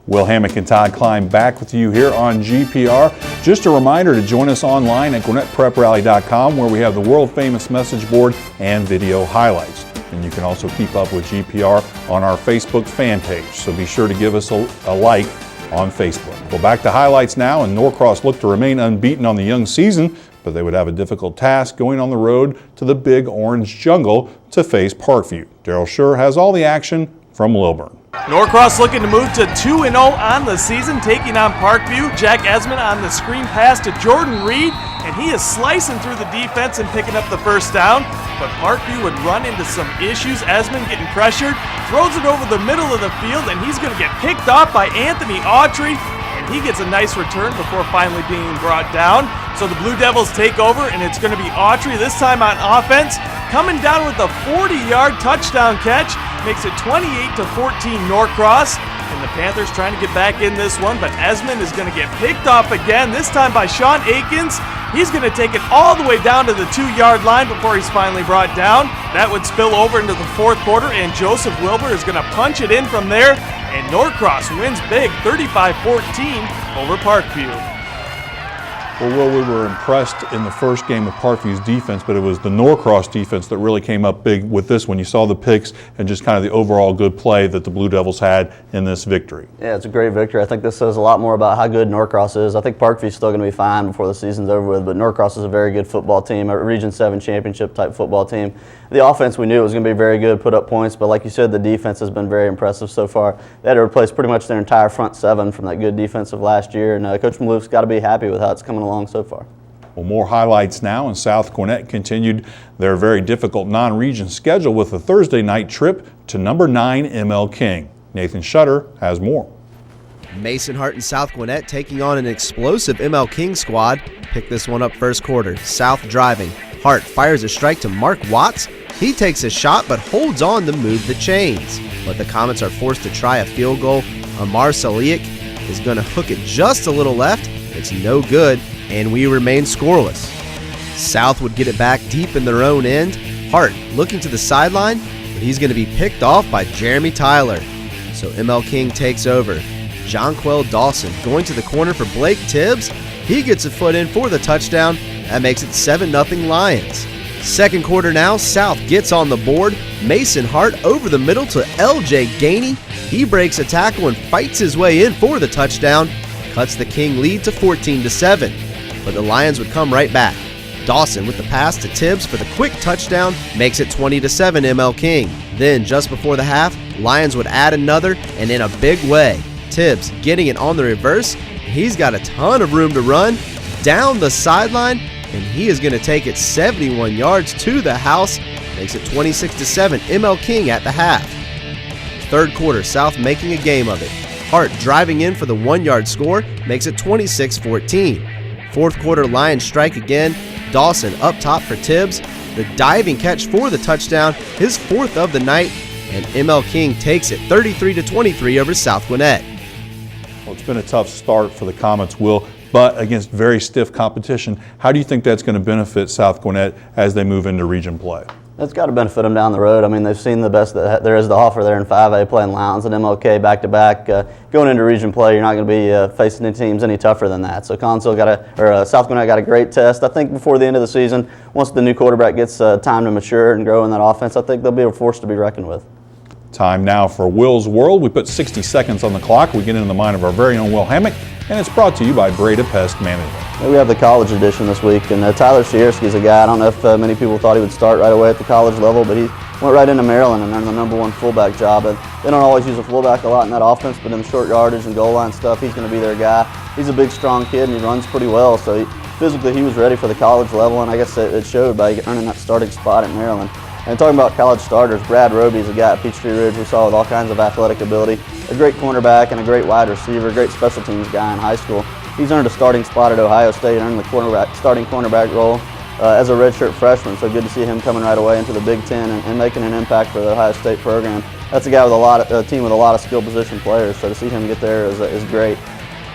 Will Hammock and Todd Klein back with you here on GPR. Just a reminder to join us online at GwinnettPrepRally.com, where we have the world famous message board and video highlights. And you can also keep up with GPR on our Facebook fan page, so be sure to give us a like on Facebook. Well, back to highlights now, and Norcross looked to remain unbeaten on the young season, but they would have a difficult task going on the road to the Big Orange Jungle to face Parkview. Daryl Schur has all the action from Lilburn. Norcross looking to move to 2-0 on the season, taking on Parkview. Jack Esmond on the screen pass to Jordan Reed, and he is slicing through the defense and picking up the first down. But Parkview would run into some issues. Esmond getting pressured, throws it over the middle of the field, and he's going to get picked off by Anthony Autry. He gets a nice return before finally being brought down. So the Blue Devils take over, and it's going to be Autry this time on offense, coming down with a 40-yard touchdown catch. Makes it 28-14 Norcross. And the Panthers trying to get back in this one, but Esmond is going to get picked off again, this time by Sean Akins. He's going to take it all the way down to the 2-yard line before he's finally brought down. That would spill over into the fourth quarter, and Joseph Wilbur is going to punch it in from there. And Norcross wins big, 35-14 over Parkview. Well, we were impressed in the first game with Parkview's defense, but it was the Norcross defense that really came up big with this one. You saw the picks and just kind of the overall good play that the Blue Devils had in this victory. Yeah, it's a great victory. I think this says a lot more about how good Norcross is. I think Parkview's still going to be fine before the season's over with, but Norcross is a very good football team, a Region 7 championship type football team. The offense, we knew it was going to be very good, put up points, but like you said, the defense has been very impressive so far. They had to replace pretty much their entire front seven from that good defense of last year, and Coach Malouf's got to be happy with how it's coming along so far. Well, more highlights now, and South Gwinnett continued their very difficult non-region schedule with a Thursday night trip to number 9 ML King. Nathan Shutter has more. Mason Hart and South Gwinnett taking on an explosive ML King squad. Pick this one up first quarter. South driving. Hart fires a strike to Mark Watts. He takes a shot but holds on to move the chains. But the Comets are forced to try a field goal. Amar Saliak is going to hook it just a little left. It's no good, and we remain scoreless. South would get it back deep in their own end. Hart looking to the sideline, but he's going to be picked off by Jeremy Tyler. So ML King takes over. Jonquel Dawson going to the corner for Blake Tibbs. He gets a foot in for the touchdown. That makes it 7-0 Lions. Second quarter now, South gets on the board. Mason Hart over the middle to LJ Gainey. He breaks a tackle and fights his way in for the touchdown. Cuts the King lead to 14-7. But the Lions would come right back. Dawson with the pass to Tibbs for the quick touchdown makes it 20-7 ML King. Then just before the half, Lions would add another, and in a big way. Tibbs getting it on the reverse. He's got a ton of room to run down the sideline, and he is going to take it 71 yards to the house. Makes it 26-7 ML King at the half. Third quarter, South making a game of it. Hart driving in for the 1-yard score makes it 26-14. Fourth quarter, Lions strike again. Dawson up top for Tibbs. The diving catch for the touchdown, his fourth of the night, and ML King takes it 33-23 over South Gwinnett. Well, it's been a tough start for the Comets, Will, but against very stiff competition. How do you think that's going to benefit South Gwinnett as they move into region play? It's got to benefit them down the road. I mean, they've seen the best that there is to offer there in 5A, playing Lowndes and MLK back-to-back. Going into region play, you're not going to be facing any teams any tougher than that. So South Gwinnett got a great test. I think before the end of the season, once the new quarterback gets time to mature and grow in that offense, I think they'll be a force to be reckoned with. Time now for Will's World. We put 60 seconds on the clock. We get into the mind of our very own Will Hammock, and it's brought to you by Breda Pest Management. We have the college edition this week, and Tyler Sierski's a guy. I don't know if many people thought he would start right away at the college level, but he went right into Maryland and earned the #1 fullback job. And they don't always use a fullback a lot in that offense, but in the short yardage and goal line stuff, he's going to be their guy. He's a big, strong kid, and he runs pretty well. So physically, he was ready for the college level, and I guess it showed by earning that starting spot at Maryland. And talking about college starters, Brad Roby's a guy at Peachtree Ridge we saw with all kinds of athletic ability, a great cornerback and a great wide receiver, great special teams guy in high school. He's earned a starting spot at Ohio State, earned the starting cornerback role as a redshirt freshman, so good to see him coming right away into the Big Ten and making an impact for the Ohio State program. That's a guy with a team with a lot of skill position players, so to see him get there is great.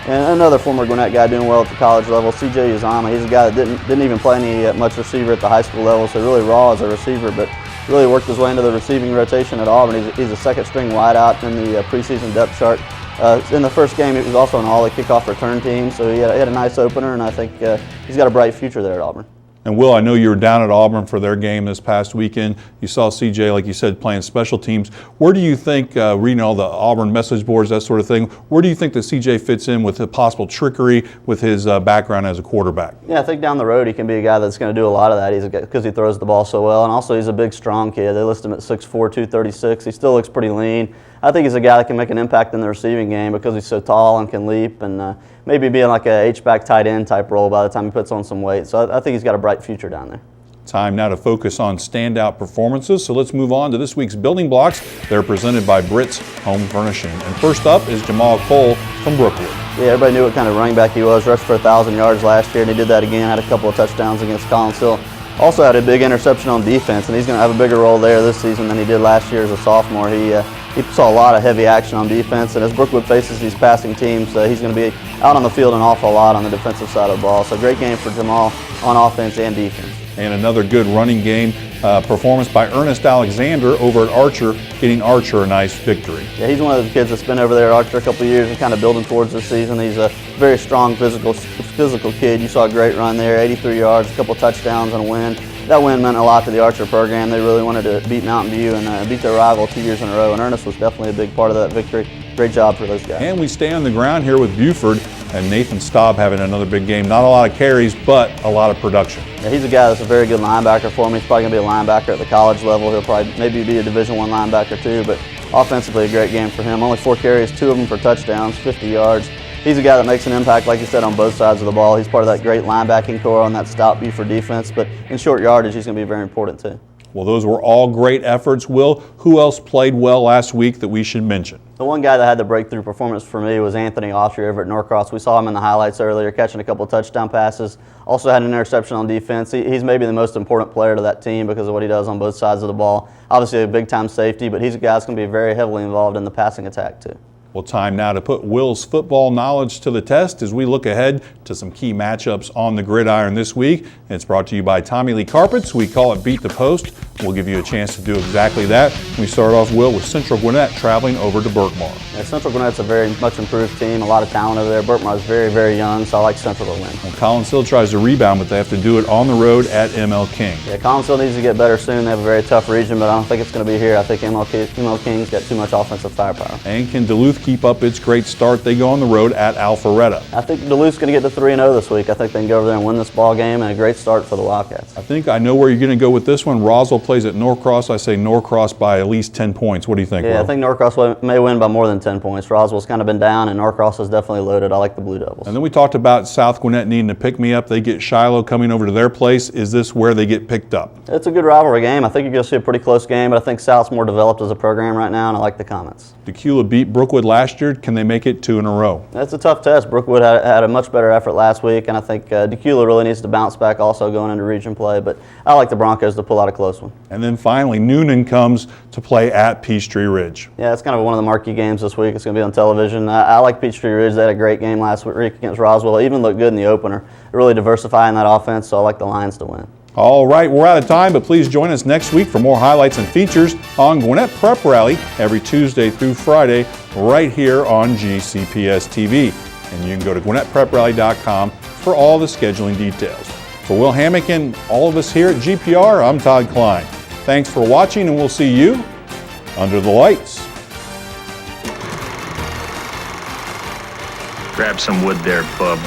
And another former Gwinnett guy doing well at the college level, CJ Uzama. He's a guy that didn't even play any much receiver at the high school level, so really raw as a receiver, but really worked his way into the receiving rotation at Auburn. He's a second-string wideout in the preseason depth chart. In the first game, he was also on all the kickoff return team, so he had a nice opener, and I think he's got a bright future there at Auburn. And Will, I know you were down at Auburn for their game this past weekend. You saw CJ, like you said, playing special teams. Where do you think, reading all the Auburn message boards, that sort of thing, where do you think that CJ fits in with the possible trickery with his background as a quarterback? Yeah, I think down the road he can be a guy that's going to do a lot of that because he throws the ball so well. And also he's a big, strong kid. They list him at 6'4", 236. He still looks pretty lean. I think he's a guy that can make an impact in the receiving game because he's so tall and can leap, and maybe be in like a H-back tight end type role by the time he puts on some weight. So I think he's got a bright future down there. Time now to focus on standout performances. So let's move on to this week's building blocks. They're presented by Britt's Home Furnishing. And first up is Jamaal Cole from Brookwood. Yeah, everybody knew what kind of running back he was. Rushed for 1,000 yards last year, and he did that again. Had a couple of touchdowns against Collinsville. Also had a big interception on defense, and he's going to have a bigger role there this season than he did last year as a sophomore. He saw a lot of heavy action on defense, and as Brookwood faces these passing teams, he's going to be out on the field an awful lot on the defensive side of the ball. So great game for Jamaal on offense and defense. And another good running game performance by Ernest Alexander over at Archer, getting Archer a nice victory. Yeah, he's one of the kids that's been over there at Archer a couple of years and kind of building towards this season. He's a very strong physical kid. You saw a great run there, 83 yards, a couple of touchdowns and a win. That win meant a lot to the Archer program. They really wanted to beat Mountain View and beat their rival 2 years in a row, and Ernest was definitely a big part of that victory. Great job for those guys. And we stay on the ground here with Buford and Nathan Staub having another big game. Not a lot of carries, but a lot of production. Yeah, he's a guy that's a very good linebacker for me. He's probably going to be a linebacker at the college level. He'll probably maybe be a Division I linebacker too, but offensively a great game for him. Only 4 carries, 2 of them for touchdowns, 50 yards. He's a guy that makes an impact, like you said, on both sides of the ball. He's part of that great linebacking core on that stout Buford defense, but in short yardage, he's going to be very important too. Well, those were all great efforts. Will, who else played well last week that we should mention? The one guy that had the breakthrough performance for me was Anthony Austria over at Norcross. We saw him in the highlights earlier, catching a couple of touchdown passes. Also had an interception on defense. He's maybe the most important player to that team because of what he does on both sides of the ball. Obviously a big-time safety, but he's a guy that's going to be very heavily involved in the passing attack too. Well, time now to put Will's football knowledge to the test as we look ahead to some key matchups on the gridiron this week. It's brought to you by Tommy Lee Carpets. We call it Beat the Post. We'll give you a chance to do exactly that. We start off, Will, with Central Gwinnett traveling over to Berkmar. Yeah, Central Gwinnett's a very much improved team, a lot of talent over there. Berkmar is very, very young, so I like Central to win. Well, Collinsville tries to rebound, but they have to do it on the road at ML King. Yeah, Collinsville needs to get better soon. They have a very tough region, but I don't think it's going to be here. I think ML King's got too much offensive firepower. And can Duluth keep up its great start? They go on the road at Alpharetta. I think Duluth's going to get to 3-0 this week. I think they can go over there and win this ball game, and a great start for the Wildcats. I think I know where you're going to go with this one. Roswell plays at Norcross. I say Norcross by at least 10 points. What do you think, Yeah, Will? I think Norcross may win by more than 10 points. Roswell's kind of been down, and Norcross is definitely loaded. I like the Blue Devils. And then we talked about South Gwinnett needing to pick me up. They get Shiloh coming over to their place. Is this where they get picked up? It's a good rivalry game. I think you're going to see a pretty close game, but I think South's more developed as a program right now, and I like the comments. Decula beat Brookwood last year. Can they make it 2 in a row? That's a tough test. Brookwood had a much better effort last week, and I think Decula really needs to bounce back also going into region play, but I like the Broncos to pull out a close one. And then finally, Noonan comes to play at Peachtree Ridge. Yeah, it's kind of one of the marquee games this week. It's going to be on television. I like Peachtree Ridge. They had a great game last week against Roswell. They even looked good in the opener. They're really diversifying that offense, so I like the Lions to win. All right, we're out of time, but please join us next week for more highlights and features on Gwinnett Prep Rally every Tuesday through Friday right here on GCPS TV. And you can go to GwinnettPrepRally.com for all the scheduling details. For Will Hammock and all of us here at GPR, I'm Todd Klein. Thanks for watching, and we'll see you under the lights. Grab some wood there, bub.